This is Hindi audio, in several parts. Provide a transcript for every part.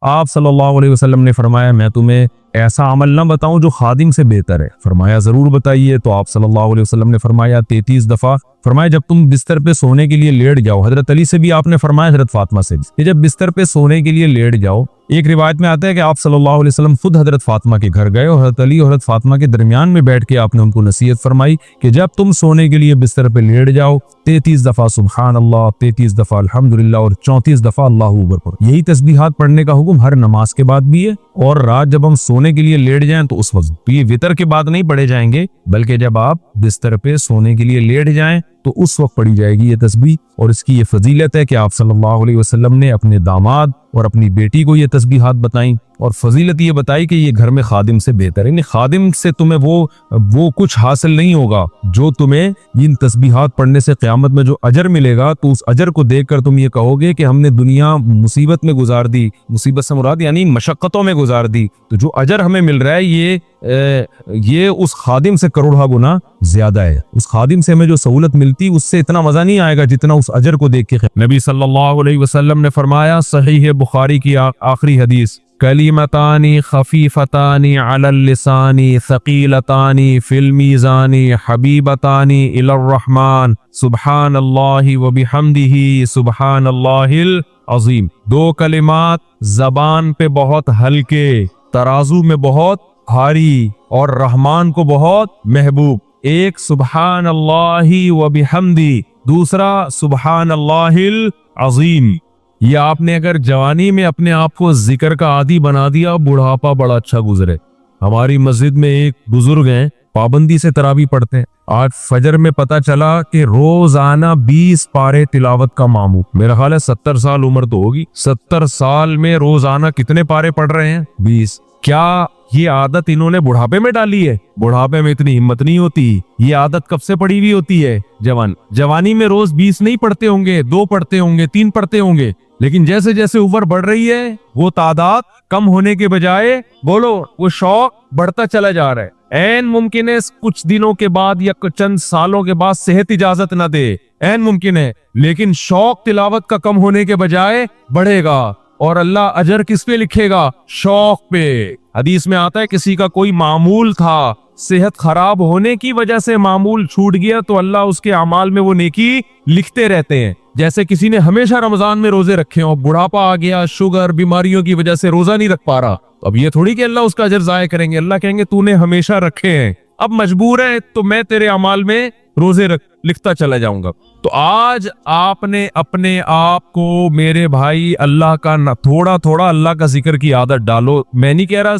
आप सल्लल्लाहु अलैहि वसल्लम ने फरमाया, मैं तुम्हें ऐसा अमल ना बताऊं जो खादिम से बेहतर है? फरमाया जरूर बताइए। तो आप सल्लल्लाहु अलैहि वसल्लम ने फरमाया 33 दफा। फरमाया जब तुम बिस्तर पे सोने के लिए लेट जाओ, हजरत अली से भी आपने फरमाया, हजरत फातिमा से भी, कि जब बिस्तर पे सोने के लिए लेट जाओ, एक रिवायत में आता है कि आप सल्लल्लाहु अलैहि वसल्लम खुद हजरत फातिमा के घर गए और हजरत अली और हजरत फातिमा के दरमियान में बैठ के आपने उनको नसीहत फरमाई कि जब तुम सोने के लिए बिस्तर पे लेट जाओ 33 दफा सुबहान अल्लाह, 33 दफा अल्हम्दुलिल्लाह और 34 दफा अल्लाहू अकबर पढ़ो। यही तस्बीहात पढ़ने का हुक्म हर नमाज के बाद भी है। और रात जब हम सोने के लिए लेट जाएं तो उस वक्त ये वितर के बाद नहीं पढ़े जाएंगे, बल्कि जब आप बिस्तर पे सोने के लिए लेट जाएं तो उस वक्त पढ़ी जाएगी ये तस्बीह। और इसकी ये फजीलत है कि आप सल्लल्लाहु अलैहि वसल्लम ने अपने दामाद और अपनी बेटी को ये तस्बीहात बताई और फजीलत ये बताई कि ये घर में खादिम से बेहतर है। खादिम से तुम्हें वो कुछ हासिल नहीं होगा जो तुम्हें इन तस्बीहात पढ़ने से क़यामत में जो अजर मिलेगा, तो उस अजर को देखकर तुम ये कहोगे कि हमने दुनिया मुसीबत में गुजार दी, मुसीबत से मुराद यानी मशक्क़तों में गुजार दी, तो जो अजर हमें मिल रहा है ये उस खादिम से करोड़ा गुना ज्यादा है। उस खादिम से हमें जो सहूलत मिलती उससे इतना मजा नहीं आएगा जितना उस अजर को देख के। नबी सल्लल्लाहु अलैहि वसल्लम ने फरमाया, सहीह बुखारी की आखिरी हदीस, कलिमतानी खफीफतानी अलल लिसानी सकीलतानी फिल मीज़ानी हबीबतानी इलर रहमान सुब्हानल्लाहि व बिहम्दिही सुब्हानल्लाहिल अज़ीम। दो कलिमात जबान पे बहुत हल्के, तराजू में बहुत भारी और रहमान को बहुत महबूब। एक सुब्हान अल्लाहि व बिहम्दी, दूसरा सुब्हान अल्लाहिल अज़ीम। ये आपने अगर जवानी में अपने आप को जिक्र का आदी बना दिया, बुढ़ापा बड़ा अच्छा गुजरे। हमारी मस्जिद में एक बुजुर्ग हैं, पाबंदी से तरावी पढ़ते हैं। आज फजर में पता चला कि रोजाना 20 पारे तिलावत का मामूल। मेरा ख्याल है 70 साल उम्र तो होगी। 70 साल में रोजाना कितने पारे पढ़ रहे हैं? 20। क्या ये आदत इन्होंने बुढ़ापे में डाली है? बुढ़ापे में इतनी हिम्मत नहीं होती। ये आदत कब से पड़ी हुई होती है? जवानी में रोज 20 नहीं पढ़ते होंगे, 2 पढ़ते होंगे, 3 पढ़ते होंगे, लेकिन जैसे जैसे उम्र बढ़ रही है वो तादाद कम होने के बजाय वो शौक बढ़ता चला जा रहा है। ऐन मुमकिन है कुछ दिनों के बाद या चंद सालों के बाद सेहत इजाजत न दे, ऐन मुमकिन है, लेकिन शौक तिलावत का कम होने के बजाय बढ़ेगा। और अल्लाह अजर किस पे लिखेगा? शौक पे। हदीस में आता है किसी का कोई मामूल था, सेहत खराब होने की वजह से मामूल छूट गया, तो अल्लाह उसके अमाल में वो नेकी लिखते रहते हैं। जैसे किसी ने हमेशा रमजान में रोजे रखे हो, बुढ़ापा आ गया, शुगर, बीमारियों की वजह से रोजा नहीं रख पा रहा, तो अब ये थोड़ी कि अल्लाह उसका अजर जाया करेंगे। अल्लाह कहेंगे तूने हमेशा रखे हैं, अब मजबूर है तो मैं तेरे अमाल में रोजे लिखता चला जाऊंगा। तो आज आपने अपने आप को, मेरे भाई, अल्लाह का न थोड़ा थोड़ा अल्लाह का जिक्र की आदत डालो। मैं नहीं कह रहा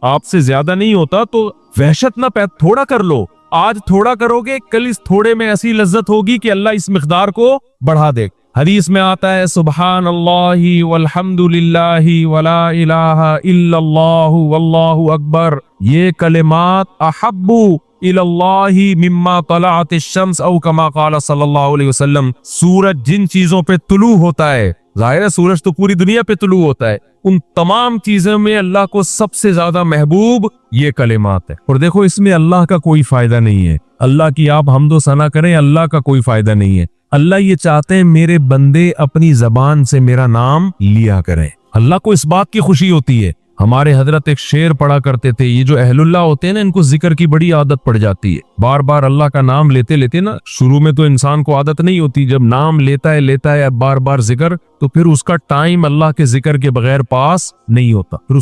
आपसे ज्यादा नहीं होता तो वहशत ना थोड़ा कर लो। आज थोड़ा करोगे, कल इस थोड़े में ऐसी लज्जत होगी कि अल्लाह इस मिकदार को बढ़ा दे। हदीस में आता है सुबहान अल्लाहि वल्हम्दुलिल्लाहि वला इलाहा इल्लल्लाहु वल्लाहु अकबर, ये कलिमात अहब्बु इलल्लाहि मिम्मा तलअतिश शम्स औ कमा क़ाल सल्लल्लाहु अलैहि वसल्लम। सूरज जिन चीजों पे तुलू होता है, जाहिर है सूरज तो पूरी दुनिया पे तुलू होता है, उन तमाम चीजों में अल्लाह को सबसे ज्यादा महबूब ये कलिमात है। और देखो इसमें अल्लाह का कोई फायदा नहीं है। अल्लाह की आप हमदो सना करें, अल्लाह का कोई फायदा नहीं है। अल्लाह ये चाहते हैं मेरे बंदे अपनी जबान से मेरा नाम लिया करें। अल्लाह को इस बात की खुशी होती है। हमारे हजरत एक शेर पढ़ा करते थे, ये जो अहलुल्लाह होते हैं ना, इनको जिक्र की बड़ी आदत पड़ जाती है। बार बार अल्लाह का नाम लेते लेते ना, शुरू में तो इंसान को आदत नहीं होती, जब नाम लेता है बार बार जिक्र, तो फिर उसका टाइम अल्लाह के जिक्र के बगैर पास नहीं होता। फिर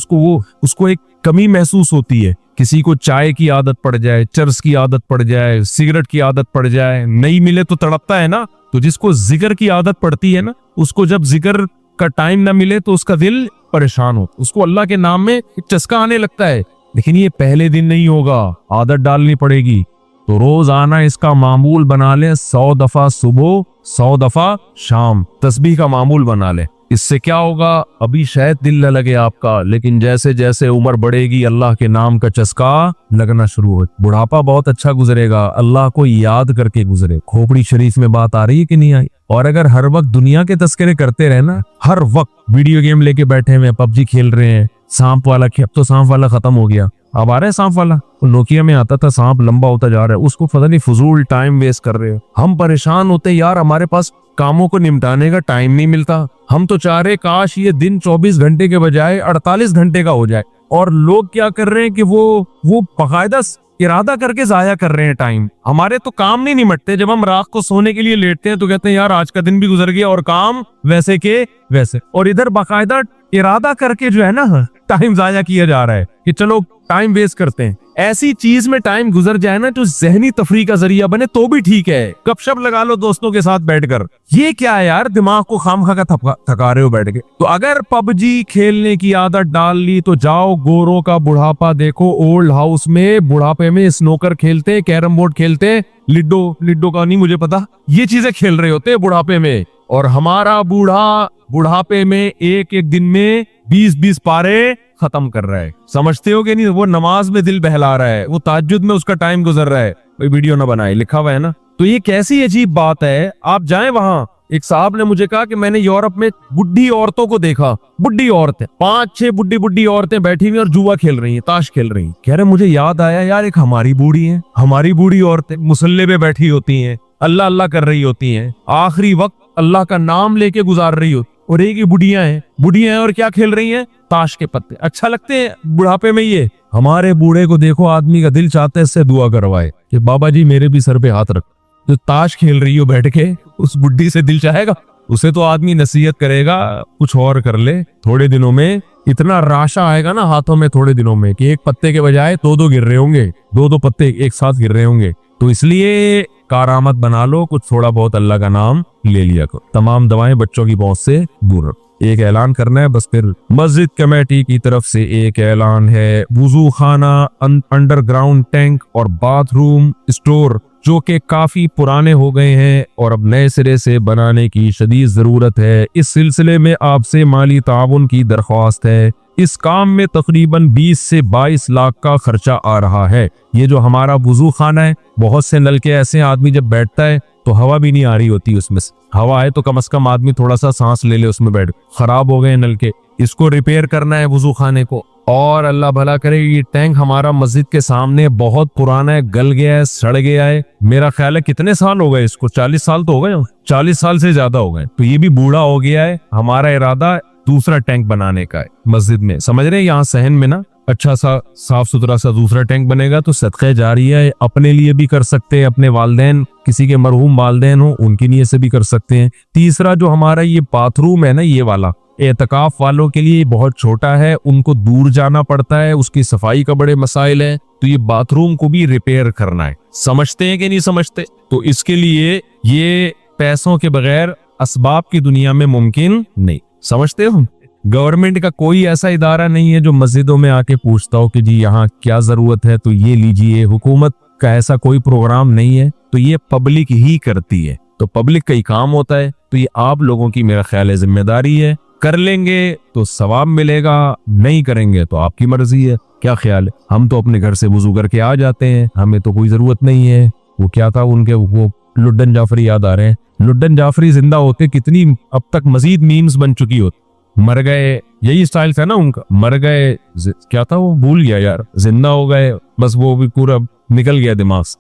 उसको एक कमी महसूस होती है। किसी को चाय की आदत पड़ जाए, चरस की आदत पड़ जाए, सिगरेट की आदत पड़ जाए, नहीं मिले तो तड़पता है ना। तो जिसको जिक्र की आदत पड़ती है ना, उसको जब जिक्र का टाइम ना मिले तो उसका दिल परेशान हो, उसको अल्लाह के नाम में चस्का आने लगता है। लेकिन ये पहले दिन नहीं होगा, आदत डालनी पड़ेगी। तो रोज आना इसका मामूल बना ले, 100 दफा सुबह, 100 दफा शाम तस्बीह का मामूल बना ले। इससे क्या होगा? अभी शायद दिल न लगे आपका, लेकिन जैसे जैसे उम्र बढ़ेगी अल्लाह के नाम का चस्का लगना शुरू हो। बुढ़ापा बहुत अच्छा गुजरेगा, अल्लाह को याद करके गुजरे। खोपड़ी शरीफ में बात आ रही है कि नहीं आई? और अगर हर वक्त दुनिया के तस्करे करते रहे ना, हर वक्त वीडियो गेम लेके बैठे हुए, पबजी खेल रहे हैं, सांप वाला, अब तो सांप वाला खत्म हो गया, अब आ रहा है सांप वाला, नोकिया में आता था सांप, लंबा होता जा रहा है, उसको पता नहीं फजूल टाइम वेस्ट कर रहे हो। हम परेशान होते यार, हमारे पास कामों को निपटाने का टाइम नहीं मिलता। हम तो चाह रहे काश ये दिन 24 घंटे के बजाय 48 घंटे का हो जाए। और लोग क्या कर रहे हैं कि वो बाकायदा इरादा करके जाया कर रहे हैं टाइम। हमारे तो काम नहीं निपटते। जब हम रात को सोने के लिए लेटते हैं तो कहते हैं यार आज का दिन भी गुजर गया और काम वैसे के वैसे। और इधर बाकायदा इरादा करके जो है ना टाइम जाया किया जा रहा है कि चलो टाइम वेस्ट करते हैं। ऐसी चीज में टाइम गुजर जाए ना जो जहनी तफरी का जरिया बने तो भी ठीक है। गपशप लगा लो दोस्तों के साथ बैठकर। ये क्या है यार, दिमाग को खामखा का थका रहे हो बैठ के। तो अगर पबजी खेलने की आदत डाल ली तो जाओ गोरों का बुढ़ापा देखो। ओल्ड हाउस में बुढ़ापे में स्नोकर खेलते, कैरम बोर्ड खेलते, लिड्डो का नहीं मुझे पता, ये चीजें खेल रहे होते बुढ़ापे में। और हमारा बूढ़ा बुढ़ापे में एक एक दिन में 20-20 पारे खत्म कर रहा है। समझते हो कि नहीं? वो नमाज में दिल बहला रहा है, वो ताज्जुद में उसका टाइम गुजर रहा है। कोई वीडियो ना बनाए, लिखा हुआ है ना। तो ये कैसी अजीब बात है। आप जाएं वहां, एक साहब ने मुझे कहा कि मैंने यूरोप में बुढ़ी औरतों को देखा, बुढ़ी औरतें 5-6 बुढ़ी औरतें बैठी हुई और जुआ खेल रही हैं, ताश खेल रही हैं। कह रहे मुझे याद आया यार, एक हमारी बूढ़ी है, हमारी बूढ़ी औरतें मुसल्ले पे बैठी होती हैं, अल्लाह अल्लाह कर रही होती हैं, आखिरी वक्त अल्लाह का नाम लेके गुजार रही होती। और एक ही बुढ़िया हैं और क्या खेल रही हैं? ताश के पत्ते। अच्छा लगते हैं बुढ़ापे में ये? हमारे बूढ़े को देखो, आदमी का दिल चाहता है इससे दुआ करवाए कि बाबा जी मेरे भी सर पे हाथ रख। जो ताश खेल रही हो बैठ के, उस बुढ़ी से दिल चाहेगा? उसे तो आदमी नसीहत करेगा कुछ और कर ले। थोड़े दिनों में इतना राशा आएगा ना हाथों में, थोड़े दिनों में, कि एक पत्ते के बजाय दो गिर रहे होंगे, दो पत्ते एक साथ गिर रहे होंगे। तो इसलिए कारामत बना लो, कुछ थोड़ा बहुत अल्लाह का नाम ले लिया करो। तमाम दवाएं बच्चों की पहुंच से दूर रखो। एक ऐलान करना है बस फिर। मस्जिद कमेटी की तरफ से एक ऐलान है। वुजू खाना, अंडरग्राउंड टैंक और बाथरूम स्टोर जो कि काफी पुराने हो गए हैं और अब नए सिरे से बनाने की शदीद जरूरत है। इस सिलसिले में आपसे माली ताउन की दरख्वास्त है। इस काम में तकरीबन 20 से 22 लाख का खर्चा आ रहा है। ये जो हमारा वुजू खाना है, बहुत से नलके ऐसे आदमी जब बैठता है तो हवा भी नहीं आ रही होती उसमें से। हवा है तो कम से कम आदमी थोड़ा सा सांस ले ले उसमें बैठ। खराब हो गए नलके, इसको रिपेयर करना है वुजू खाने को। और अल्लाह भला करे, ये टैंक हमारा मस्जिद के सामने बहुत पुराना है, गल गया है, सड़ गया है। मेरा ख्याल है कितने साल हो गए इसको, 40 साल तो हो गए, 40 साल से ज्यादा हो गए। तो ये भी बूढ़ा हो गया है। हमारा इरादा दूसरा टैंक बनाने का है मस्जिद में, समझ रहे हैं? यहाँ सहन में ना अच्छा सा साफ सुथरा सा दूसरा टैंक बनेगा तो सदक़े जारिया है। अपने लिए भी कर सकते हैं, अपने वालदैन, किसी के मरहूम वालदैन हो उनकी नीयत से भी कर सकते हैं। तीसरा जो हमारा ये बाथरूम है ना, ये वाला एतकाफ वालों के लिए बहुत छोटा है, उनको दूर जाना पड़ता है, उसकी सफाई का बड़े मसाइल है। तो ये बाथरूम को भी रिपेयर करना है। समझते हैं कि नहीं समझते? तो इसके लिए ये पैसों के बगैर असबाब की दुनिया में मुमकिन नहीं। समझते हो? गवर्नमेंट का कोई ऐसा इदारा नहीं है जो मस्जिदों में आके पूछता हो कि जी यहाँ क्या जरूरत है तो ये लीजिए। हुकूमत का ऐसा कोई प्रोग्राम नहीं है, तो ये पब्लिक ही करती है। तो पब्लिक का ही काम होता है। तो ये आप लोगों की मेरा ख्याल है जिम्मेदारी है। कर लेंगे तो सवाब मिलेगा, नहीं करेंगे तो आपकी मर्जी है। क्या ख्याल है? हम तो अपने घर से वुजू करके आ जाते हैं, हमें तो कोई जरूरत नहीं है। वो क्या था उनके, वो लुड्डन जाफरी याद आ रहे हैं। लुड्डन जाफरी जिंदा होते कितनी अब तक मजीद मीम्स बन चुकी होती। मर गए, यही स्टाइल था ना उनका, मर गए, क्या था वो भूल गया यार, जिंदा हो गए, बस वो भी पूरा निकल गया दिमाग से।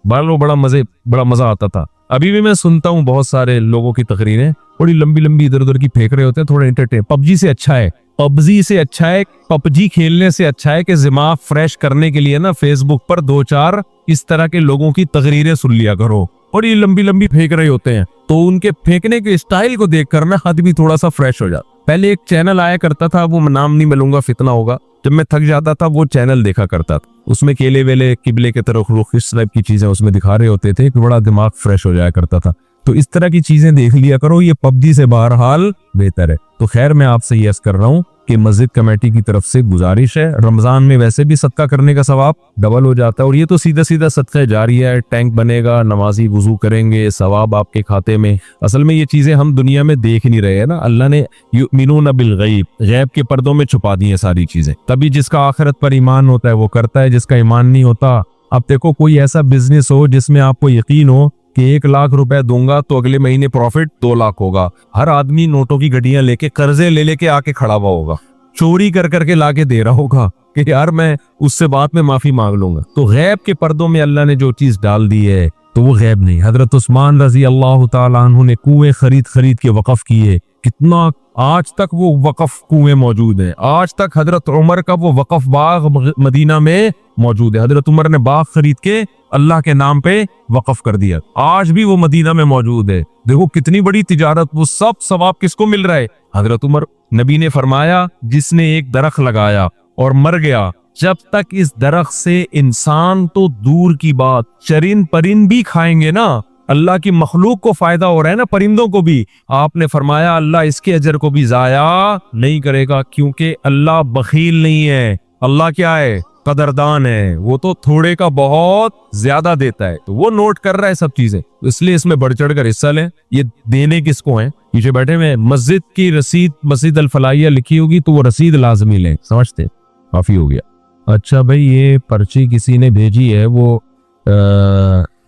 बड़ा मजा आता था। अभी भी मैं सुनता हूँ बहुत सारे लोगों की तकरीरें, बड़ी लंबी लंबी इधर उधर की फेंक रहे होते हैं, थोड़ा एंटरटेन। पबजी से अच्छा है, पबजी खेलने से अच्छा है कि दिमाग फ्रेश करने के लिए ना फेसबुक पर 2-4 इस तरह के लोगों की तकरीरें सुन लिया करो। और ये लंबी लंबी फेंक रहे होते हैं तो उनके फेंकने के स्टाइल को देख कर ना आदमी थोड़ा सा फ्रेश हो जाता। पहले एक चैनल आया करता था, वो नाम नहीं मिलूंगा, फितना होगा। जब मैं थक जाता था वो चैनल देखा करता था, उसमें केले वेले किबले के तरफ रुख इस टाइप की चीजें उसमें दिखा रहे होते थे कि बड़ा दिमाग फ्रेश हो जाया करता था। तो इस तरह की चीजें देख लिया करो, ये पबजी से बहरहाल बेहतर है। तो खैर मैं आपसे ये अर्ज कर रहा हूँ कि मस्जिद कमेटी की तरफ से गुजारिश है, रमजान में वैसे भी सदका करने का सवाब डबल हो जाता है और ये तो सीधा सीधा सदका जारी है। टैंक बनेगा, नमाजी वुजू करेंगे, सवाब आपके खाते में। असल में ये चीजें हम दुनिया में देख नहीं रहे हैं ना, अल्लाह ने युमिनून बिल गैब, गैब के पर्दों में छुपा दी है सारी चीजें। तभी जिसका आखिरत पर ईमान होता है वो करता है, जिसका ईमान नहीं होता। अब देखो कोई ऐसा बिजनेस हो जिसमें आपको यकीन हो कि 1 लाख रुपए दूंगा तो अगले महीने प्रॉफिट 2 लाख होगा, हर आदमी नोटों की गड्डियां लेके कर्जे ले लेके आके खड़ा हुआ होगा। चोरी कर करके लाके दे रहा होगा कि यार मैं उससे बाद में माफी मांग लूंगा। तो गैब के पर्दों में अल्लाह ने जो चीज डाल दी है तो वो गैब नहीं। हजरत उस्मान रजी अल्लाह ताला अन्हु ने कुएं खरीद खरीद के वक़फ किए, कितना आज तक वो वक़फ कुएं मौजूद है। आज तक हजरत उमर का वो वक़फ बाग मदीना में मौजूद है। हजरत उमर ने बाग खरीद के अल्लाह के नाम पे वक़फ कर दिया, आज भी वो मदीना में मौजूद है। देखो कितनी बड़ी तिजारत, वो सब सवाब किसको मिल रहा है? हजरत उमर। नबी ने फरमाया जिसने एक दरख्त लगाया और मर गया, जब तक इस दरख्त से इंसान तो दूर की बात चरिंद परिंद भी खाएंगे ना, अल्लाह की मखलूक को फायदा हो रहा है ना, परिंदों को भी। आपने फरमाया अल्लाह इसके अजर को भी जाया नहीं करेगा, क्योंकि अल्लाह बखील नहीं है। अल्लाह क्या है? कदरदान है। वो तो थोड़े का बहुत ज्यादा देता है, तो वो नोट कर रहा है सब चीजें। तो इसलिए इसमें बढ़ चढ़ कर हिस्सा लें। ये देने किसको है? पीछे बैठे हुए मस्जिद की रसीद, मस्जिद अल फलाहिया लिखी होगी तो वो रसीद लाजमी लें। समझते? काफी हो गया। अच्छा भाई, ये पर्ची किसी ने भेजी है, वो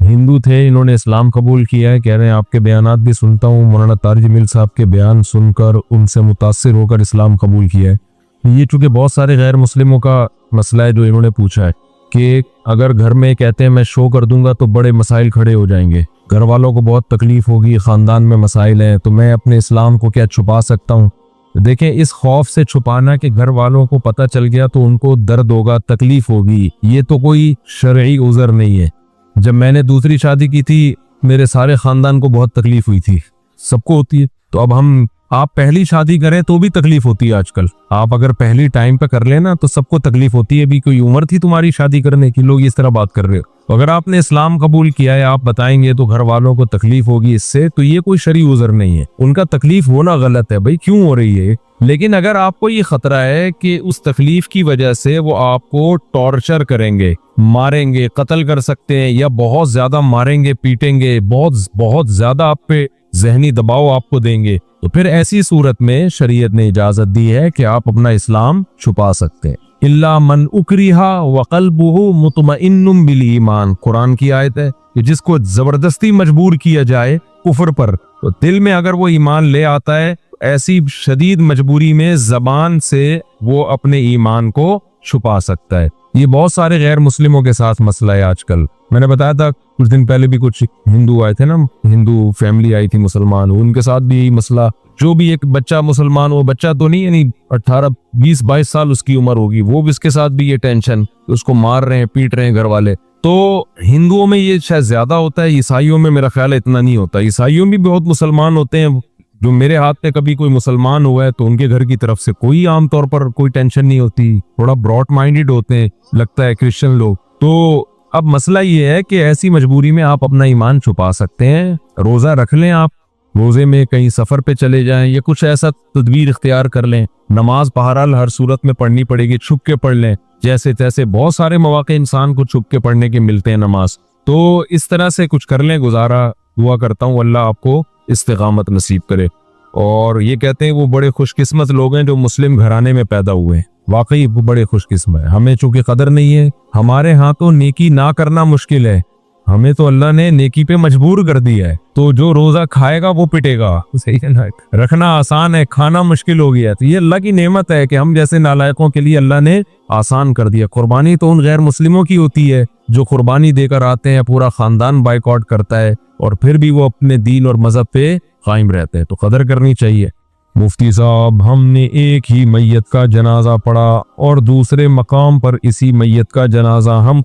हिंदू थे, इन्होंने इस्लाम कबूल किया है। कह रहे हैं आपके बयानात भी सुनता हूँ, मौलाना तारिक जमील साहब के बयान सुनकर उनसे मुतासिर होकर इस्लाम कबूल किया है। ये चूंकि बहुत सारे गैर मुस्लिमों का मसला है जो इन्होंने पूछा है कि अगर घर में कहते हैं मैं शो कर दूंगा तो बड़े मसाइल खड़े हो जाएंगे, घर वालों को बहुत तकलीफ होगी, खानदान में मसाइल हैं, तो मैं अपने इस्लाम को क्या छुपा सकता हूँ? देखें, इस खौफ से छुपाना कि घर वालों को पता चल गया तो उनको दर्द होगा, तकलीफ होगी, ये तो कोई शरई उज़र नहीं है। जब मैंने दूसरी शादी की थी मेरे सारे खानदान को बहुत तकलीफ हुई थी, सबको होती है। तो अब आप पहली शादी करें तो भी तकलीफ होती है आजकल। आप अगर पहली टाइम पे कर लेना तो सबको तकलीफ होती है। भी कोई उम्र थी तुम्हारी शादी करने की, लोग इस तरह बात कर रहे हो। तो अगर आपने इस्लाम कबूल किया है, आप बताएंगे तो घर वालों को तकलीफ होगी इससे, तो ये कोई शरई उज़र नहीं है। उनका तकलीफ होना गलत है भाई, क्यों हो रही है? लेकिन अगर आपको ये खतरा है कि उस तकलीफ की वजह से वो आपको टॉर्चर करेंगे, मारेंगे, कत्ल कर सकते हैं, या बहुत ज्यादा मारेंगे, पीटेंगे, बहुत ज्यादा आप पे जहनी दबाव आपको देंगे, तो फिर ऐसी सूरत में शरीयत ने इजाजत दी है कि आप अपना इस्लाम छुपा सकते हैं। इल्ला मन उकरिहा व क़ल्बुहु मुतमइन्नुम बिल ईमान, कुरान की आयत है कि जिसको जबरदस्ती मजबूर किया जाए कुफ्र पर, तो दिल में अगर वो ईमान ले आता है, ऐसी शदीद मजबूरी में जबान से वो अपने ईमान को छुपा सकता है। ये बहुत सारे गैर मुस्लिमों के साथ मसला है आजकल। मैंने बताया था कुछ दिन पहले भी कुछ हिंदू आए थे ना, हिंदू फैमिली आई थी मुसलमान, उनके साथ भी यही मसला। जो भी एक बच्चा मुसलमान, वो बच्चा तो नहीं, यानी 18, 20, 22 साल उसकी उम्र होगी, वो भी इसके साथ भी ये टेंशन, उसको मार रहे हैं, पीट रहे हैं घर वाले। तो हिंदुओं में ये शायद ज्यादा होता है, ईसाइयों में मेरा ख्याल है इतना नहीं होता। ईसाइयों में भी बहुत मुसलमान होते हैं। जो मेरे हाथ में कभी कोई मुसलमान हुआ है तो उनके घर की तरफ से कोई आमतौर पर कोई टेंशन नहीं होती, थोड़ा ब्रॉड माइंडेड होते हैं लगता है क्रिश्चियन लोग। तो अब मसला ये है कि ऐसी मजबूरी में आप अपना ईमान छुपा सकते हैं। रोजा रख लें, आप रोजे में कहीं सफर पे चले जाएं या कुछ ऐसा तदबीर इख्तियार कर लें। नमाज बहरहाल हर सूरत में पढ़नी पड़ेगी, छुप के पढ़ लें। जैसे तैसे बहुत सारे मौके इंसान को छुप के पढ़ने के मिलते हैं नमाज, तो इस तरह से कुछ कर लें गुजारा। दुआ करता हूँ अल्लाह आपको इस्तिकामत नसीब करे। और ये कहते हैं वो बड़े खुशकिस्मत लोग हैं जो मुस्लिम घराने में पैदा हुए हैं। वाकई वो बड़े खुशकिस्मत है। हमें चूंकि कदर नहीं है, हमारे यहाँ तो नेकी ना करना मुश्किल है, हमें तो अल्लाह ने नेकी पे मजबूर कर दिया है। तो जो रोजा खाएगा वो पिटेगा, सही है ना? रखना आसान है, खाना मुश्किल हो गया। तो ये अल्लाह की नेमत है कि हम जैसे नालायकों के लिए अल्लाह ने आसान कर दिया। कुर्बानी तो उन गैर मुस्लिमों की होती है जो कुर्बानी देकर आते हैं, पूरा खानदान बाइकआउट करता है और फिर भी वो अपने दीन और मजहब पे कायम रहते हैं। तो कदर करनी चाहिए। मुफ्ती साहब, हमने एक ही मैयत का जनाजा पढ़ा और दूसरे मकाम पर इसी मैयत का जनाजा हम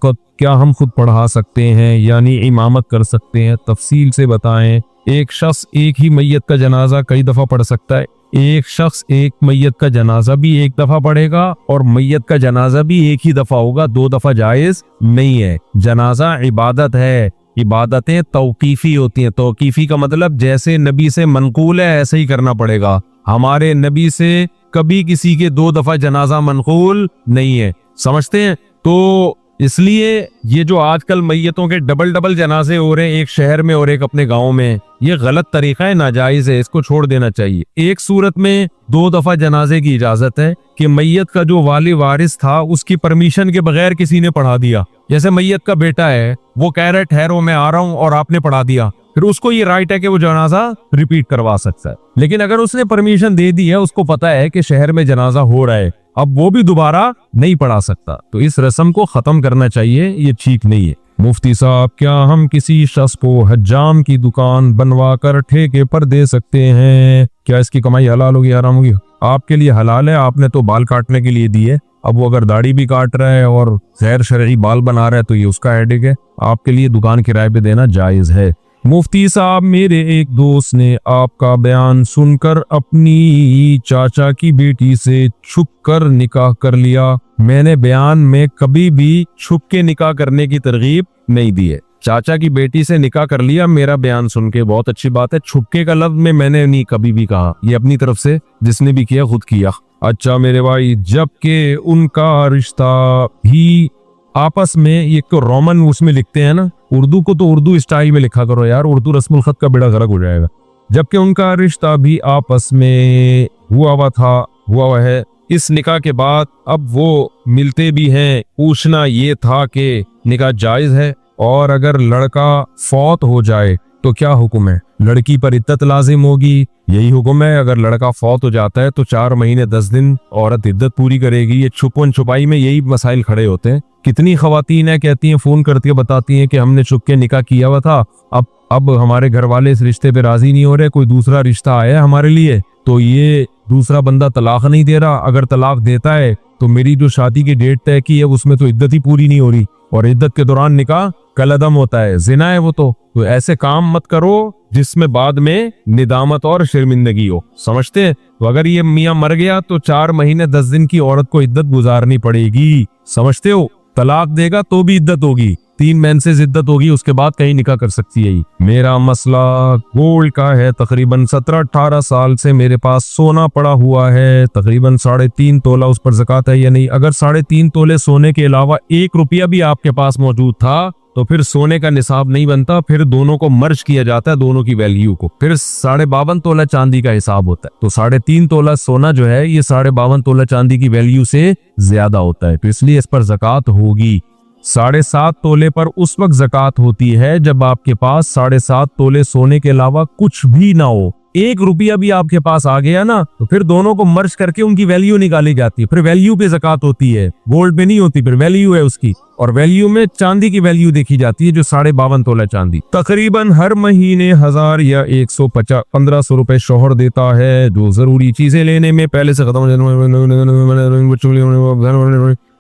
खुद पढ़ा सकते हैं, यानी इमामत कर सकते हैं? तफसील से बताएं। एक शख्स एक ही मैयत का जनाजा कई दफा पढ़ सकता है? एक शख्स एक मैयत का जनाजा भी एक दफा पढ़ेगा और मैयत का जनाजा भी एक ही दफा होगा, 2 दफा जायज नहीं है। जनाजा इबादत है, इबादतें तौकीफी होती हैं। तौकीफी का मतलब जैसे नबी से मनकूल है ऐसे ही करना पड़ेगा। हमारे नबी से कभी किसी के 2 दफा जनाजा मनकूल नहीं है, समझते हैं? तो इसलिए ये जो आजकल मैयतों के डबल डबल जनाजे हो रहे हैं, एक शहर में और एक अपने गांव में, ये गलत तरीका है, नाजायज है, इसको छोड़ देना चाहिए। एक सूरत में 2 दफा जनाजे की इजाजत है कि मैयत का जो वाली वारिस था उसकी परमिशन के बगैर किसी ने पढ़ा दिया। जैसे मैयत का बेटा है, वो कह रहा है ठहरो मैं आ रहा हूँ, और आपने पढ़ा दिया, फिर उसको ये राइट है कि वो जनाजा रिपीट करवा सकता है। लेकिन अगर उसने परमिशन दे दी है, उसको पता है कि शहर में जनाजा हो रहा है, अब वो भी दोबारा नहीं पढ़ा सकता, तो इस रस्म को खत्म करना चाहिए, ये ठीक नहीं है। मुफ्ती साहब, क्या हम किसी शख्स को हज्जाम की दुकान बनवा कर ठेके पर दे सकते हैं? क्या इसकी कमाई हलाल होगी हराम होगी? आपके लिए हलाल है, आपने तो बाल काटने के लिए दी है। अब वो अगर दाढ़ी भी काट रहा है और गैर शरई बाल बना रहा है तो ये उसका हेडेक है। आपके लिए दुकान किराए पे देना जायज है। मुफ्ती साहब, मेरे एक दोस्त ने आपका बयान सुनकर अपनी चाचा की बेटी से छुप कर निकाह कर लिया। मैंने बयान में कभी भी छुप के निकाह करने की तरगीब नहीं दी है। चाचा की बेटी से निकाह कर लिया, मेरा बयान सुन के, बहुत अच्छी बात है। छुपके का लफ्ज में मैंने नहीं कभी भी कहा, ये अपनी तरफ से जिसने भी किया खुद किया। अच्छा मेरे भाई, जबकि उनका रिश्ता भी आपस में, ये तो रोमन उसमें लिखते हैं ना, उर्दू को तो उर्दू स्टाइल में लिखा करो यार, उर्दू रस्मुल खत का बेड़ा गर्क हो जाएगा। जबकि उनका रिश्ता भी आपस में हुआ हुआ है। इस निकाह के बाद अब वो मिलते भी हैं। पूछना ये था कि निकाह जायज है, और अगर लड़का फौत हो जाए तो क्या हुक्म है? लड़की पर इद्दत लाजिम होगी, यही हुक्म है। अगर लड़का फौत हो जाता है तो 4 महीने 10 दिन औरत इद्दत पूरी करेगी। ये छुपन छुपाई में यही मसाइल खड़े होते हैं। कितनी खवातीन है, कहती हैं, फोन करती है, बताती हैं कि हमने छुप के निकाह किया हुआ था, अब हमारे घर वाले इस रिश्ते पे राजी नहीं हो रहे, कोई दूसरा रिश्ता आया है हमारे लिए, तो ये दूसरा बंदा तलाक नहीं दे रहा। अगर तलाक देता है तो मेरी जो शादी की डेट तय की है उसमें तो इद्दत ही पूरी नहीं हो रही, और इद्दत के दौरान निकाह कलअदम होता है, जिना है वो। तो ऐसे काम मत करो जिसमें बाद में निदामत और शर्मिंदगी हो, समझते हैं? तो अगर ये मियां मर गया तो 4 महीने 10 दिन की औरत को इद्दत गुजारनी पड़ेगी, समझते हो? तलाक देगा तो भी इद्दत होगी, 3 मेंसेस इद्दत होगी, उसके बाद कहीं निकाह कर सकती है। मेरा मसला गोल्ड का है। तकरीबन 17-18 साल से मेरे पास सोना पड़ा हुआ है। तकरीबन 3.5 तोला, उस पर ज़कात है या नहीं? अगर 3.5 तोले सोने के अलावा 1 रुपया भी आपके पास मौजूद था तो फिर सोने का निसाब नहीं बनता, फिर दोनों को मर्ज किया जाता है, दोनों की वैल्यू को, फिर 52.5 तोला चांदी का हिसाब होता है। तो 3.5 तोला सोना जो है ये 52.5 तोला चांदी की वैल्यू से ज्यादा होता है, तो इसलिए इस पर ज़कात होगी। 7.5 तोले पर उस वक्त ज़कात होती है जब आपके पास 7.5 तोले सोने के अलावा कुछ भी ना हो। 1 रुपया भी आपके पास आ गया ना तो फिर दोनों को मर्ज करके उनकी वैल्यू निकाली जाती है, फिर वैल्यू पे ज़कात होती है, गोल्ड पे नहीं होती, फिर वैल्यू है उसकी। और वैल्यू में चांदी की वैल्यू देखी जाती है, जो 52.5 तोला चांदी। तकरीबन हर महीने 1000 या 150-1500 रुपए शौहर देता है, जो जरूरी चीजें लेने में पहले से खत्म हो जाए।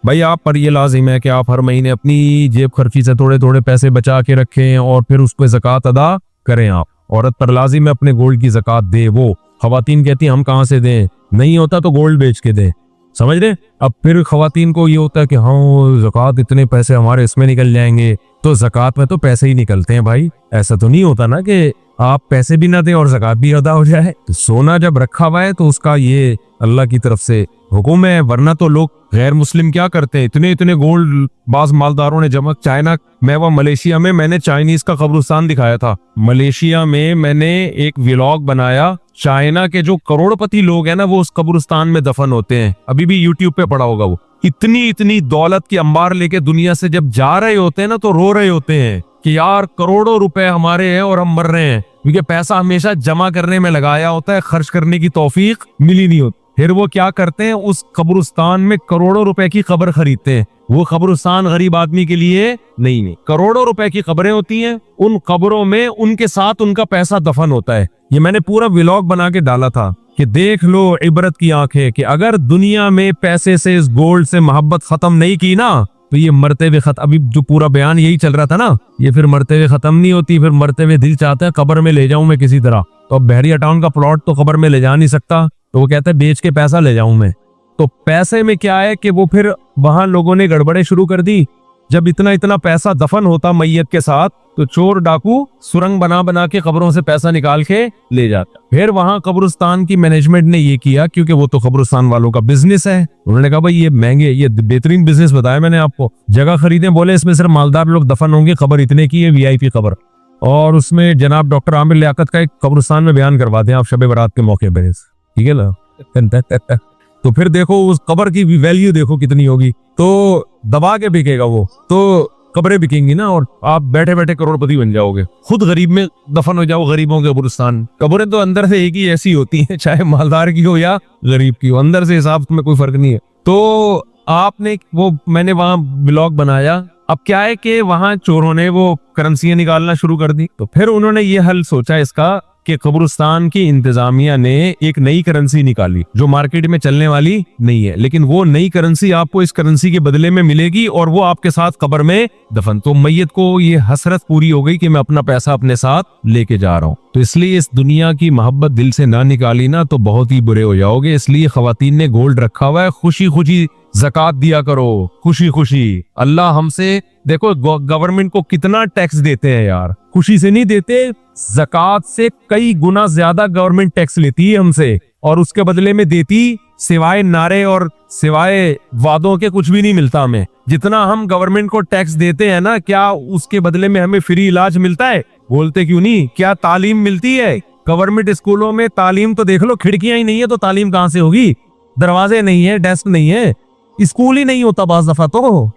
भाई आप पर ये लाजिम है कि आप हर महीने अपनी जेब खर्ची से थोड़े थोड़े पैसे बचा के रखें और फिर उस पर ज़कात अदा करें। आप औरत पर लाजिम है अपने गोल्ड की ज़कात दे। वो खवातीन कहती हैं हम कहाँ से दें, नहीं होता तो गोल्ड बेच के दें, समझ रहे? अब फिर खवातीन को ये होता है कि हाँ ज़कात इतने पैसे हमारे इसमें निकल जाएंगे, तो ज़कात में तो पैसे ही निकलते हैं भाई। ऐसा तो नहीं होता ना कि आप पैसे भी ना दें और ज़कात भी अदा हो जाए। तो सोना जब रखा हुआ है तो उसका ये अल्लाह की तरफ से हुक्म है, वरना तो लोग गैर मुस्लिम क्या करते हैं, इतने इतने गोल्ड बाज मालदारों ने जमा। चाइना में व मलेशिया में मैंने चाइनीज का कब्रिस्तान दिखाया था। मलेशिया में मैंने एक व्लॉग बनाया, चाइना के जो करोड़पति लोग हैं ना वो उस कब्रिस्तान में दफन होते हैं, अभी भी यूट्यूब पे पड़ा होगा। वो इतनी इतनी दौलत की अंबार लेके दुनिया से जब जा रहे होते हैं ना तो रो रहे होते हैं कि यार करोड़ों रुपए हमारे हैं और हम मर रहे हैं, क्योंकि पैसा हमेशा जमा करने में लगाया होता है, खर्च करने की तौफीक मिली नहीं होती। फिर वो क्या करते हैं, उस कब्रिस्तान में करोड़ों रुपए की कब्र खरीदते हैं। वो कब्रिस्तान गरीब आदमी के लिए नहीं, करोड़ों रुपए की कब्रें होती हैं, उन कब्रों में उनके साथ उनका पैसा दफन होता है। ये मैंने पूरा व्लॉग बना के डाला था कि देख लो इबरत की आंखें, कि अगर दुनिया में पैसे से, इस गोल्ड से मोहब्बत खत्म नहीं की ना तो ये मरते हुए खत्म। अभी जो पूरा बयान यही चल रहा था ना, ये फिर मरते हुए खत्म नहीं होती, फिर मरते हुए दिल चाहता है कब्र में ले जाऊं मैं किसी तरह। तो अब बहरिया टाउन का प्लॉट तो कब्र में ले जा नहीं सकता, तो वो कहता है बेच के पैसा ले जाऊं मैं। तो पैसे में क्या है कि वो फिर वहां लोगों ने गड़बड़े शुरू कर दी, जब इतना इतना पैसा दफन होता मैयत के साथ, तो चोर डाकू सुरंग बना बना के कब्रों से पैसा निकाल के ले जाता। फिर वहां कब्रिस्तान की मैनेजमेंट ने ये किया, क्योंकि वो तो कब्रिस्तान वालों का बिजनेस है, उन्होंने कहा भाई ये महंगे, ये बेहतरीन बिजनेस बताया मैंने आपको, जगह खरीदें, बोले इसमें सिर्फ मालदार लोग दफन होंगे, खबर इतने की है, वीआईपी खबर, और उसमें जनाब डॉक्टर आमिर लियाकत का एक कब्रिस्तान में बयान करवा दें आप शब बारात के मौके पर, ठीक है ना। तो फिर देखो उस कब्र की वैल्यू देखो कितनी होगी, तो दबा के बिकेगा वो, तो कब्रें बिकेंगी ना, और आप बैठे बैठे करोड़पति बन जाओगे, खुद गरीब में दफन हो जाओ, गरीबों के कब्रिस्तान। कब्रें तो अंदर से एक ही ऐसी होती हैं, चाहे मालदार की हो या गरीब की हो, अंदर से हिसाब में कोई फर्क नहीं है। तो आपने वो, मैंने वहां ब्लॉग बनाया, अब क्या है कि वहां चोरों ने वो करेंसियां निकालना शुरू कर दी, तो फिर उन्होंने ये हल सोचा इसका कि कब्रिस्तान की इंतजामिया ने एक नई करेंसी निकाली जो मार्केट में चलने वाली नहीं है, लेकिन वो नई करेंसी आपको इस करेंसी के बदले में मिलेगी और वो आपके साथ कब्र में दफन। तो मैयत को ये हसरत पूरी हो गई कि मैं अपना पैसा अपने साथ लेके जा रहा हूँ। तो इसलिए इस दुनिया की मोहब्बत दिल से ना निकाली ना तो बहुत ही बुरे हो जाओगे। इसलिए खवातीन ने गोल्ड रखा हुआ है, खुशी खुशी ज़कात दिया करो, खुशी खुशी। अल्लाह हमसे, देखो गवर्नमेंट को कितना टैक्स देते हैं यार, खुशी से नहीं देते, ज़कात से कई गुना ज्यादा गवर्नमेंट टैक्स लेती है हमसे, और उसके बदले में देती सिवाय नारे और सिवाय वादों के कुछ भी नहीं मिलता हमें। जितना हम गवर्नमेंट को टैक्स देते हैं ना, क्या उसके बदले में हमें फ्री इलाज मिलता है? बोलते क्यों नहीं? क्या तालीम मिलती है? गवर्नमेंट स्कूलों में तालीम तो देख लो, खिड़कियां ही नहीं है तो तालीम कहां से होगी? दरवाजे नहीं है, डेस्क नहीं है, स्कूल ही नहीं होता बाज दफा तो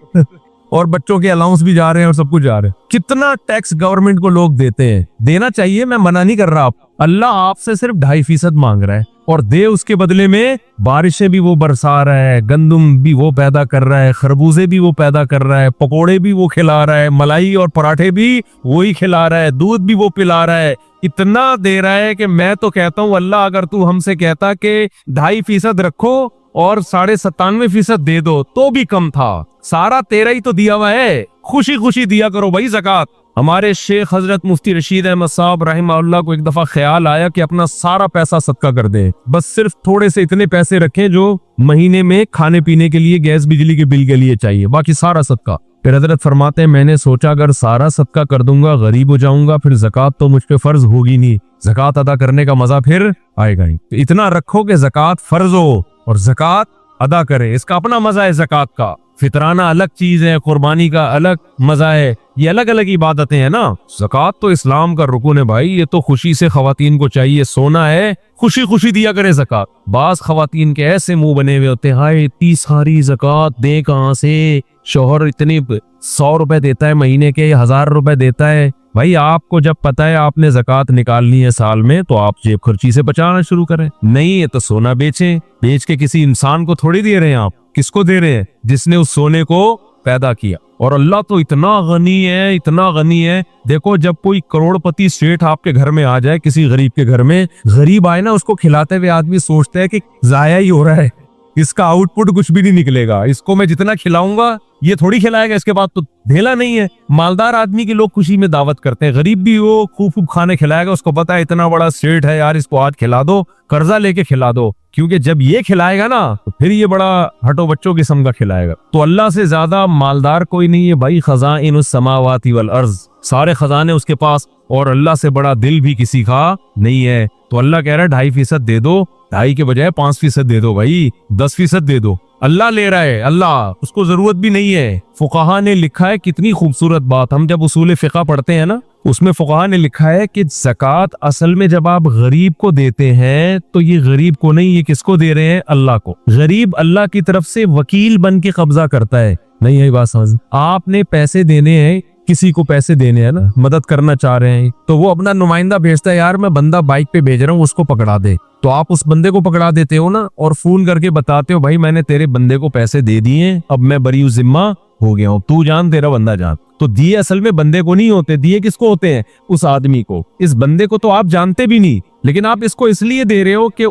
और बच्चों के अलाउंस भी जा रहे हैं और सब कुछ जा रहे हैं। कितना टैक्स गवर्नमेंट को लोग देते हैं, देना चाहिए, मैं मना नहीं कर रहा। आप, अल्लाह आपसे सिर्फ 2.5% मांग रहा है और दे उसके बदले में बारिशें भी वो बरसा रहा है, गंदम भी वो पैदा कर रहा है, खरबूजे भी वो पैदा कर रहा है, पकोड़े भी वो खिला रहा है, मलाई और पराठे भी वही खिला रहा है, दूध भी वो पिला रहा है, इतना दे रहा है कि मैं तो कहता हूँ अल्लाह अगर तू हमसे कहता कि 2.5% रखो और 97.5% दे दो तो भी कम था, सारा तेरा ही तो दिया हुआ है, खुशी खुशी दिया करो भाई ज़कात। हमारे शेख हजरत मुफ्ती रशीद अहमद साहब रहमतुल्लाह को एक दफा ख्याल आया कि अपना सारा पैसा सदका कर दें, बस सिर्फ थोड़े से इतने पैसे रखें जो महीने में खाने पीने के लिए, गैस बिजली के बिल के लिए चाहिए, बाकी सारा सदका। फिर हजरत फरमाते हैं मैंने सोचा अगर सारा सदका कर दूंगा गरीब हो जाऊंगा, फिर ज़कात तो मुझ पे फर्ज होगी नहीं, ज़कात अदा करने का मजा फिर आएगा ही। तो इतना रखो कि ज़कात फर्ज हो और ज़कात अदा करे, इसका अपना मजा है। ज़कात का फितराना अलग चीज है, कुर्बानी का अलग मजा है, ये अलग अलग इबादतें हैं ना। ज़कात तो इस्लाम का रुकन है भाई, ये तो खुशी से खवातीन को चाहिए, सोना है खुशी खुशी दिया करे ज़कात। बाज खवातीन के ऐसे मुंह बने हुए होते हैं, हाय इतनी सारी ज़कात दे कहां से, शोहर इतने 100 रुपए देता है महीने के, 1000 रुपए देता है। भाई आपको जब पता है आपने ज़कात निकालनी है साल में, तो आप जेब खर्ची से बचाना शुरू करें। नहीं है तो सोना बेचें, बेच के किसी इंसान को थोड़ी दे रहे हैं आप, किसको दे रहे हैं? जिसने उस सोने को पैदा किया। और अल्लाह तो इतना गनी है, इतना गनी है। देखो जब कोई करोड़पति सेठ आपके घर में आ जाए, किसी गरीब के घर में, गरीब आए ना, उसको खिलाते हुए आदमी सोचता है कि जाया ही हो रहा है, इसका आउटपुट कुछ भी नहीं निकलेगा, इसको मैं जितना खिलाऊंगा ये थोड़ी खिलाएगा, इसके बाद तो ढेला नहीं है। मालदार आदमी की लोग खुशी में दावत करते हैं, गरीब भी वो खूब खूब खाने खिलाएगा, उसको पता है इतना बड़ा सेठ है यार, इसको आज खिला दो, कर्जा लेके खिला दो, क्योंकि जब ये खिलाएगा ना तो फिर ये बड़ा हटो बच्चों किस्म का खिलाएगा। तो अल्लाह से ज्यादा मालदार कोई नहीं है भाई, खज़ाइनुस समावाति वल अर्ज़, सारे खजाने उसके पास, और अल्लाह से बड़ा दिल भी किसी का नहीं है। तो अल्लाह कह रहा है 2.5% दे दो, 2.5 के बजाय 5% दे दो भाई, 10% दे दो। अल्लाह ले रहा है, अल्लाह, उसको जरूरत भी नहीं है। फुक़हा ने लिखा है, कितनी खूबसूरत बात, हम जब उसूल फ़िक़्ह पढ़ते हैं ना, उसमें फुक़हा ने लिखा है कि ज़कात असल में जब आप गरीब को देते हैं तो ये गरीब को नहीं, ये किसको दे रहे हैं? अल्लाह को। गरीब अल्लाह की तरफ से वकील बन के कब्जा करता है। नहीं यही बात समझ, आपने पैसे देने हैं, किसी को पैसे देने हैं ना, मदद करना चाह रहे हैं, तो वो अपना नुमाइंदा भेजता है, यार मैं बंदा बाइक पे भेज रहा हूँ, उसको पकड़ा दे। तो आप उस बंदे को पकड़ा देते हो ना, और फोन करके बताते हो भाई मैंने तेरे बंदे को पैसे दे दिए, अब मैं बरी जिम्मा हो गया हूँ, तू जान तेरा बंदा जान। तो दिए असल में बंदे को नहीं होते, दिए किसको होते हैं? उस आदमी को। इस बंदे को तो आप जानते भी नहीं, लेकिन आप इसको इसलिए दे रहे हो कि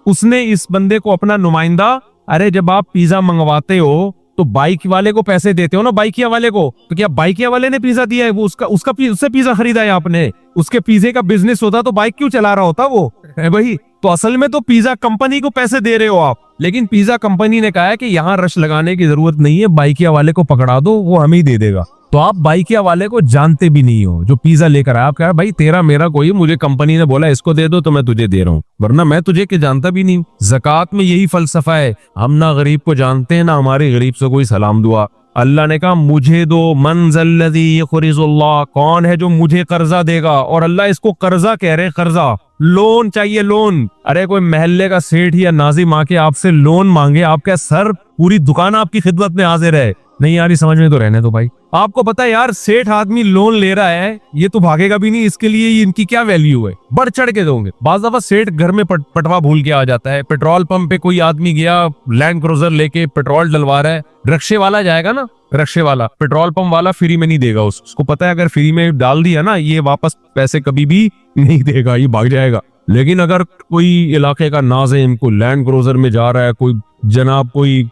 उसने इस बंदे को अपना नुमाइंदा। अरे जब आप पिज्जा मंगवाते हो तो बाइक वाले को पैसे देते हो ना, बाइकिया वाले को, तो क्या बाइकिया वाले ने पिज्जा दिया है? वो उससे पिज्जा खरीदा है आपने, उसके पिज्जे का बिजनेस होता तो बाइक क्यों चला रहा होता वो? है भाई, तो असल में तो पिज्जा कंपनी को पैसे दे रहे हो आप, लेकिन पिज्जा कंपनी ने कहा है कि यहाँ रश लगाने की जरूरत नहीं है, बाइकिया वाले को पकड़ा दो, वो हमें ही दे देगा। तो आप बाइकिया वाले को जानते भी नहीं हो जो पिज्जा लेकर आया, आप कह भाई तेरा मेरा कोई, मुझे कंपनी ने बोला इसको दे दो तो मैं तुझे दे रहा हूँ, वरना मैं तुझे के जानता भी नहीं। ज़कात में यही फलसफा है, हम ना गरीब को जानते हैं ना हमारे गरीब से कोई सलाम दुआ। अल्लाह ने कहा मुझे दो, मनज़ल्लज़ी यक़रिज़ुल्लाह, कौन है जो मुझे कर्जा देगा, और अल्लाह इसको कर्जा कह रहे, कर्जा, लोन चाहिए, लोन। अरे कोई महल्ले का सेठ या नाज़िम आके आपसे लोन मांगे, आपका सर पूरी दुकान आपकी खिदमत में हाजिर है, नहीं यार ये समझ में तो रहने दो भाई। आपको पता है यार सेठ आदमी लोन ले रहा है, ये तो भागेगा भी नहीं, इसके लिए इनकी क्या वैल्यू है, बढ़ चढ़ के दोगे। बाज़ दफा सेठ घर में पटवा भूल के आ जाता है, पेट्रोल पंप पे कोई आदमी गया लैंड क्रूजर लेके पेट्रोल डलवा रहा है, रिक्शे वाला जाएगा ना, रिक्शे वाला, पेट्रोल पंप वाला फ्री में नहीं देगा, उसको पता है अगर फ्री में डाल दिया ना ये वापस पैसे कभी भी नहीं देगा, ये भाग जाएगा। लेकिन अगर कोई इलाके का नाज़िम कोई लैंड क्रूजर में जा रहा है, कोई जनाब कोई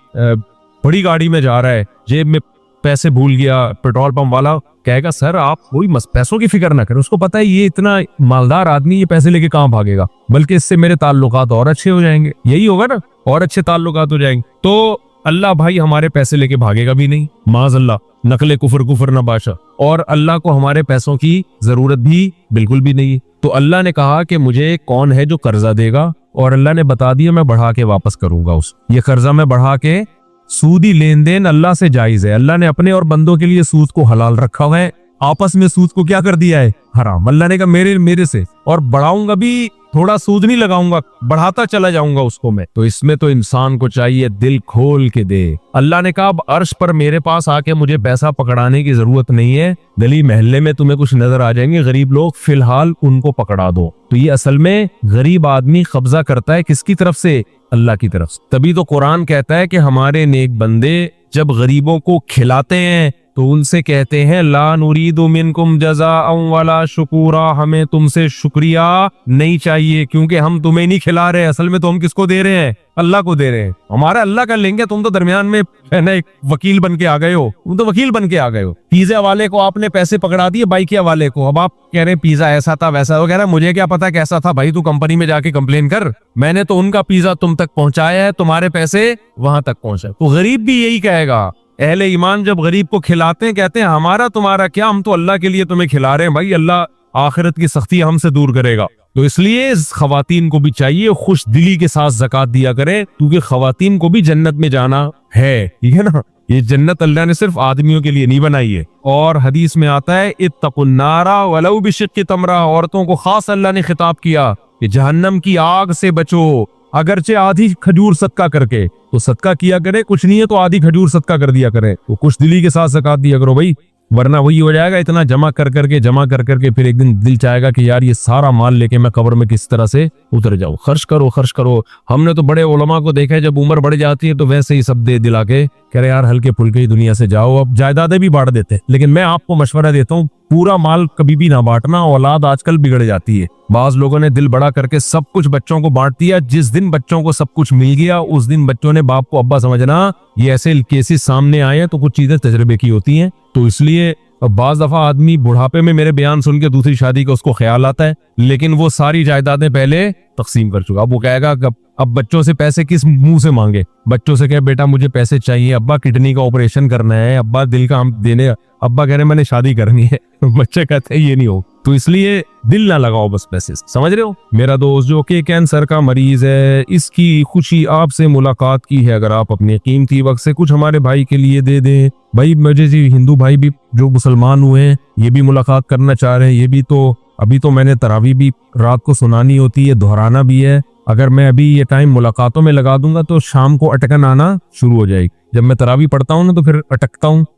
बड़ी गाड़ी में जा रहा है, जेब में पैसे भूल गया, पेट्रोल पंप वाला कहेगा सर आप कोई पैसों की फिक्र ना करें, उसको पता है ये इतना मालदार आदमी ये पैसे लेके कहाँ भागेगा, बल्कि इससे मेरे ताल्लुकात और अच्छे हो जाएंगे, यही होगा ना, और अच्छे ताल्लुकात हो जाएंगे। तो अल्लाह भाई हमारे पैसे लेके भागेगा भी नहीं, माज़अल्लाह, नकले कुफर कुफर न बाशा, और अल्लाह को हमारे पैसों की जरूरत भी बिल्कुल भी नहीं। तो अल्लाह ने कहा कि मुझे कौन है जो कर्जा देगा, और अल्लाह ने बता दिया मैं बढ़ा के वापस करूंगा उस, ये कर्जा मैं बढ़ा के, सूदी लेन देन अल्लाह से जायज है, अल्लाह ने अपने और बंदों के लिए सूद को हलाल रखा हुआ है, आपस में सूद को क्या कर दिया है, हराम। अल्लाह ने कहा मेरे से, और बढ़ाऊंगा भी, थोड़ा सूद नहीं लगाऊंगा, बढ़ाता चला जाऊंगा उसको मैं। तो इसमें तो इंसान को चाहिए दिल खोल के दे। अल्लाह ने कहा अब अर्श पर मेरे पास आके मुझे पैसा पकड़ाने की जरूरत नहीं है, गली महल्ले में तुम्हें कुछ नजर आ जाएंगे गरीब लोग, फिलहाल उनको पकड़ा दो। तो ये असल में गरीब आदमी कब्जा करता है किसकी तरफ से, अल्लाह की तरफ। तभी तो कुरान कहता है कि हमारे नेक बंदे जब गरीबों को खिलाते हैं तो उनसे कहते हैं ला नुरीदु मिनकुम जज़ाअन वला शुकुरा, हमें तुमसे शुक्रिया नहीं चाहिए, क्योंकि हम तुम्हें नहीं खिला रहे, असल में तो हम किसको दे रहे हैं, अल्लाह को दे रहे हैं। हमारा अल्लाह का लेंगे, तुम तो दरमियान में है ना एक वकील बन के आ गए हो, तुम तो वकील बन के आ गए हो। पिज्जा वाले को आपने पैसे पकड़ा दिए, बाइकिया वाले को, अब आप कह रहे हैं पिज्जा ऐसा था वैसा, वो कह रहा है मुझे क्या पता कैसा था, भाई तू कंपनी में जाके कंप्लेन कर, मैंने तो उनका पिज्जा तुम तक पहुंचाया है, तुम्हारे पैसे वहां तक पहुंचे। तो गरीब भी यही कहेगा, अहले ईमान जब गरीब को खिलाते हैं कहते हैं हमारा तुम्हारा क्या, हम तो अल्लाह के लिए तुम्हें खिला रहे हैं, भाई अल्लाह आखिरत की सख्ती हमसे दूर करेगा। तो इसलिए खवातीन को भी चाहिए खुश दिली के साथ ज़कात दिया करें, क्योंकि खवातीन को भी जन्नत में जाना है, ठीक है ना। ये जन्नत अल्लाह ने सिर्फ आदमियों के लिए नहीं बनाई है, और हदीस में आता है इत्तकुन्नारा वलौ बिशिक्कि तमरा, औरतों को खास अल्लाह ने खिताब किया कि जहन्नम की आग से बचो, अगरचे आधी खजूर सदका करके, तो सदका किया करे, कुछ नहीं है तो आधी खजूर सदका कर दिया करे, तो खुश दिली के साथ ज़कात दिया करो भाई, वरना वही हो जाएगा इतना जमा कर करके फिर एक दिन दिल चाहेगा कि यार ये सारा माल लेके मैं कब्र में किस तरह से उतर जाऊं। खर्च करो। हमने तो बड़े उलमा को देखा है जब उम्र बढ़ जाती है तो वैसे ही सब दे दिला के कह रहे यार हल्के फुल्के ही दुनिया से जाओ, अब जायदादें भी बांट देते हैं। लेकिन मैं आपको मशवरा देता हूँ पूरा माल कभी भी ना बांटना, औलाद आजकल बिगड़ जाती है। बाज लोगों ने दिल बड़ा करके सब कुछ बच्चों को बांट दिया, जिस दिन बच्चों को सब कुछ मिल गया उस दिन बच्चों ने बाप को अब्बा समझना। ये ऐसे केसेस सामने आए तो कुछ चीजें तजर्बे की होती हैं। तो इसलिए बाज दफा आदमी बुढ़ापे में मेरे बयान सुन के दूसरी शादी का उसको ख्याल आता है, लेकिन वो सारी जायदादें पहले तकसीम कर चुका। अब वो कहेगा अब बच्चों से पैसे किस मुंह से मांगे, बच्चों से कहे बेटा मुझे पैसे चाहिए, अब्बा किडनी का ऑपरेशन करना है, अब्बा दिल का हम देने, अब्बा कह रहे मैंने शादी करनी है बच्चे कहते हैं ये नहीं हो। तो इसलिए दिल ना लगाओ बस पैसे, समझ रहे हो। मेरा दोस्त जो कि कैंसर का मरीज है, इसकी खुशी आपसे मुलाकात की है, अगर आप अपने कीमती वक्त से कुछ हमारे भाई के लिए दे दें। भाई मुझे जी हिंदू भाई भी जो मुसलमान हुए हैं ये भी मुलाकात करना चाह रहे हैं, ये भी तो अभी तो मैंने तरावी भी रात को सुनानी होती है, दोहराना भी है। अगर मैं अभी ये टाइम मुलाकातों में लगा दूंगा तो शाम को अटकन आना शुरू हो जाएगी। जब मैं तरावी पढ़ता हूँ ना तो फिर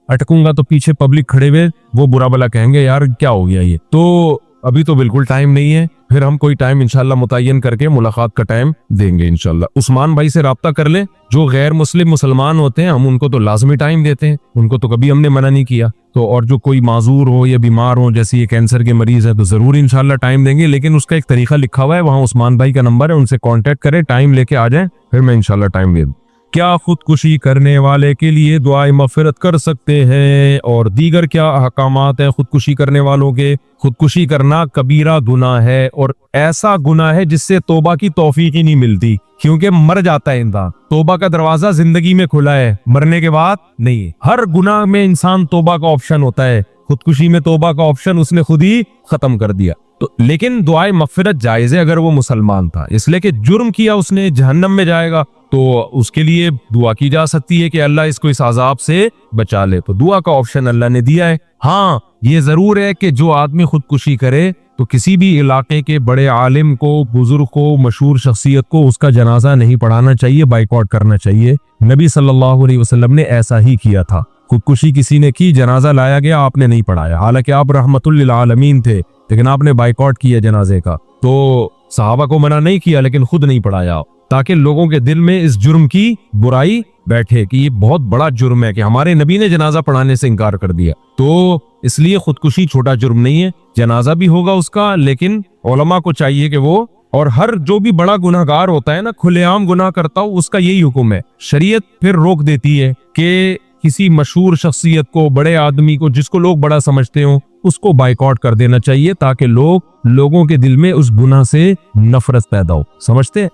अटकूंगा तो पीछे पब्लिक खड़े हुए वो बुरा भला कहेंगे यार क्या हो गया ये। तो अभी तो बिल्कुल टाइम नहीं है, फिर हम कोई टाइम इंशाल्लाह मुतय्यन करके मुलाकात का टाइम देंगे इंशाल्लाह। उस्मान भाई से राब्ता कर ले, जो गैर मुस्लिम मुसलमान होते हैं हम उनको तो लाजमी टाइम देते हैं, उनको तो कभी हमने मना नहीं किया। तो और जो कोई माजूर हो या बीमार हो, जैसे ये कैंसर के मरीज है, तो जरूर इंशाल्लाह टाइम देंगे, लेकिन उसका एक तरीका लिखा हुआ है, वहाँ उस्मान भाई का नंबर है, उनसे कॉन्टेक्ट करें, टाइम लेके आ जाए, फिर मैं इंशाल्लाह टाइम दे दूँ। क्या खुदकुशी करने वाले के लिए दुआए मगफिरत कर सकते हैं और दीगर क्या अहकामात हैं खुदकुशी करने वालों के। खुदकुशी करना कबीरा गुनाह है और ऐसा गुनाह है जिससे तौबा की तौफीक ही नहीं मिलती, क्योंकि मर जाता है इंसान। तौबा का दरवाजा जिंदगी में खुला है, मरने के बाद नहीं। हर गुनाह में इंसान तौबा का ऑप्शन होता है, खुदकुशी में तौबा का ऑप्शन उसने खुद ही खत्म कर दिया। तो लेकिन दुआए मगफिरत जायज है अगर वो मुसलमान था, इसलिए कि जुर्म किया उसने, जहन्नम में जाएगा, तो उसके लिए दुआ की जा सकती है कि अल्लाह इसको इस अजाब से बचा ले, तो दुआ का ऑप्शन अल्लाह ने दिया है। हाँ, ये जरूर है कि जो आदमी खुदकुशी करे तो किसी भी इलाके के बड़े आलिम को, बुजुर्ग को, मशहूर शख्सियत को उसका जनाजा नहीं पढ़ाना चाहिए, बाइकआउट करना चाहिए। नबी सल्लल्लाहु अलैहि वसल्लम ने ऐसा ही किया था। खुदकुशी किसी ने की, जनाजा लाया गया, आपने नहीं पढ़ाया, हालांकि आप रहमतुल लिल आलमीन थे, लेकिन आपने बाइकआउट किया जनाजे का। तो सहाबा को मना नहीं किया लेकिन खुद नहीं पढ़ाया, ताकि लोगों के दिल में इस जुर्म की बुराई बैठे कि ये बहुत बड़ा जुर्म है कि हमारे नबी ने जनाजा पढ़ाने से इनकार कर दिया। तो इसलिए खुदकुशी छोटा जुर्म नहीं है, जनाजा भी होगा उसका, लेकिन उलमा को चाहिए कि वो, और हर जो भी बड़ा गुनाहगार होता है ना, खुलेआम गुनाह करता हो, उसका यही हुक्म है। शरीयत फिर रोक देती है कि किसी मशहूर शख्सियत को, बड़े आदमी को, जिसको लोग बड़ा समझते हो, उसको बाइकआउट कर देना चाहिए, ताकि लोगों के दिल में उस गुनाह से नफरत पैदा हो। समझते हैं।